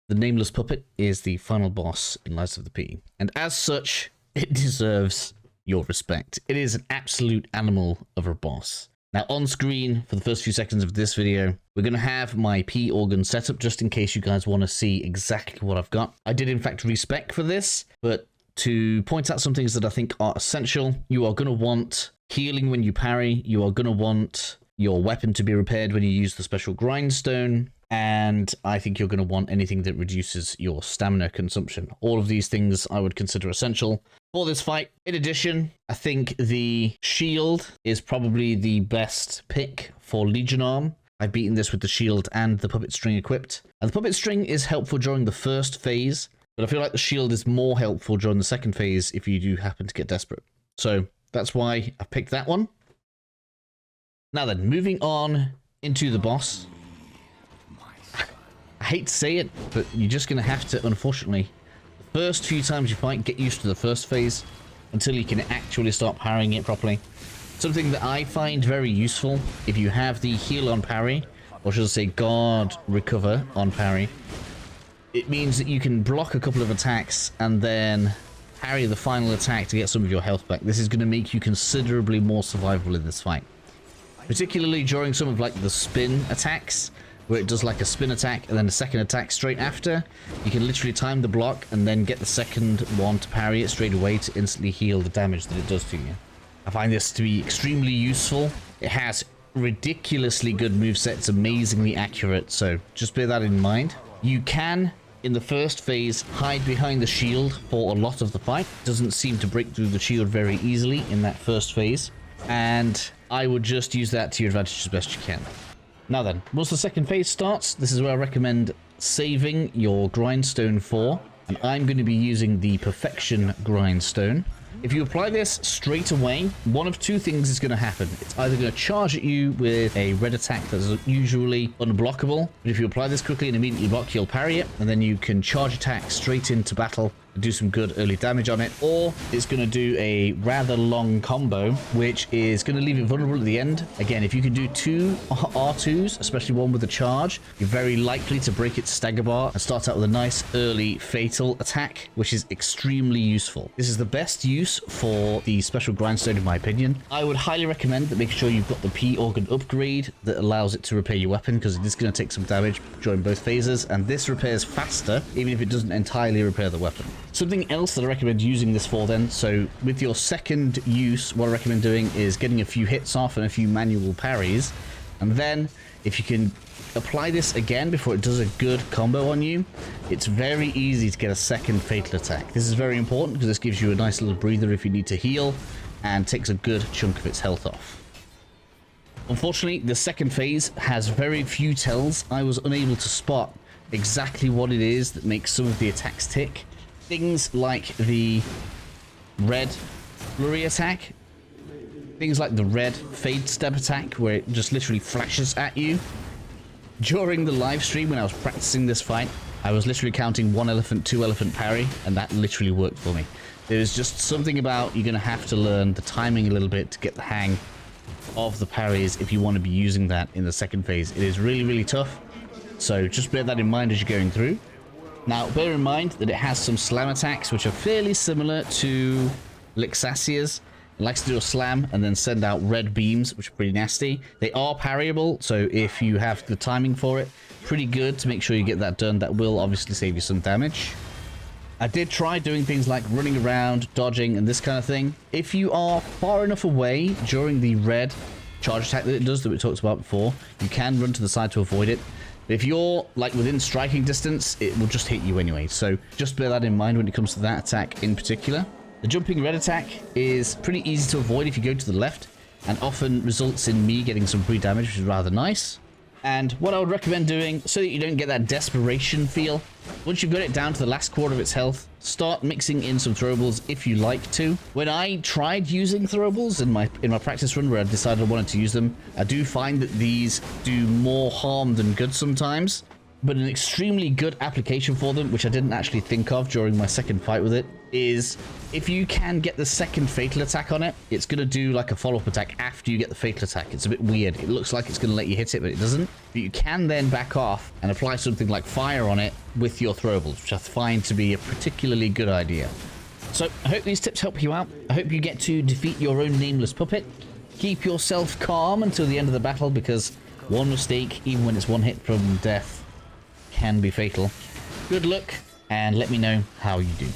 The Nameless puppet is the final boss in Lies of the P, and as such, it deserves your respect. It is an absolute animal of a boss. Now on screen, for the first few seconds of this video, we're going to have my P organ set up just in case you guys want to see exactly what I've got. I did in fact respec for this, but to point out some things that I think are essential, you are going to want healing when you parry, you are going to want your weapon to be repaired when you use the special grindstone, and I think you're going to want anything that reduces your stamina consumption. All of these things I would consider essential for this fight. In addition, I think the shield is probably the best pick for Legion Arm. I've beaten this with the shield and the puppet string equipped. And the puppet string is helpful during the first phase, but I feel like the shield is more helpful during the second phase if you do happen to get desperate. So that's why I picked that one. Now then, moving on into the boss. I hate to say it, but you're just going to have to, unfortunately, the first few times you fight, get used to the first phase until you can actually start parrying it properly. Something that I find very useful, if you have the heal on parry, or should I say guard recover on parry, it means that you can block a couple of attacks and then parry the final attack to get some of your health back. This is going to make you considerably more survivable in this fight. Particularly during some of like the spin attacks, where it does like a spin attack and then a second attack straight after. You can literally time the block and then get the second one to parry it straight away to instantly heal the damage that it does to you. I find this to be extremely useful. It has ridiculously good moveset. It's amazingly accurate, so just bear that in mind. You can, in the first phase, hide behind the shield for a lot of the fight. It doesn't seem to break through the shield very easily in that first phase, and I would just use that to your advantage as best you can. Now then, once the second phase starts, this is where I recommend saving your grindstone for, and I'm going to be using the perfection grindstone. If you apply this straight away, one of two things is going to happen. It's either going to charge at you with a red attack that's usually unblockable, but if you apply this quickly and immediately block, you'll parry it, and then you can charge attack straight into battle and do some good early damage on it, or it's going to do a rather long combo, which is going to leave it vulnerable at the end. Again, if you can do two R2s, especially one with a charge, you're very likely to break its stagger bar and start out with a nice early fatal attack, which is extremely useful. This is the best use for the special grindstone in my opinion. I would highly recommend that make sure you've got the P organ upgrade that allows it to repair your weapon, because it is going to take some damage during both phases, and this repairs faster even if it doesn't entirely repair the weapon. Something else that I recommend using this for then, so with your second use, what I recommend doing is getting a few hits off and a few manual parries, and then if you can apply this again before it does a good combo on you, it's very easy to get a second fatal attack. This is very important because this gives you a nice little breather if you need to heal and takes a good chunk of its health off. Unfortunately, the second phase has very few tells. I was unable to spot exactly what it is that makes some of the attacks tick. Things like the red flurry attack, things like the red fade step attack where it just literally flashes at you. During the live stream when I was practicing this fight, I was literally counting 1 elephant, 2 elephant parry, and that literally worked for me. There's just something about you're going to have to learn the timing a little bit to get the hang of the parries if you want to be using that in the second phase. It is really, really tough, so just bear that in mind as you're going through. Now, bear in mind that it has some slam attacks which are fairly similar to Lixasia's. It likes to do a slam and then send out red beams, which are pretty nasty. They are parryable, so if you have the timing for it, pretty good to make sure you get that done. That will obviously save you some damage. I did try doing things like running around, dodging, and this kind of thing. If you are far enough away during the red charge attack that it does that we talked about before, you can run to the side to avoid it. But if you're like within striking distance, it will just hit you anyway. So just bear that in mind when it comes to that attack in particular. The jumping red attack is pretty easy to avoid if you go to the left, and often results in me getting some free damage, which is rather nice. And what I would recommend doing, so that you don't get that desperation feel, once you've got it down to the last quarter of its health, start mixing in some throwables if you like to. When I tried using throwables in my practice run where I decided I wanted to use them, I do find that these do more harm than good sometimes. But an extremely good application for them, which I didn't actually think of during my second fight with it, is if you can get the second fatal attack on it, it's going to do like a follow-up attack after you get the fatal attack. It's a bit weird. It looks like it's going to let you hit it, but it doesn't. But you can then back off and apply something like fire on it with your throwables, which I find to be a particularly good idea. So I hope these tips help you out. I hope you get to defeat your own nameless puppet. Keep yourself calm until the end of the battle, because one mistake, even when it's one hit from death, can be fatal. Good luck, and let me know how you do.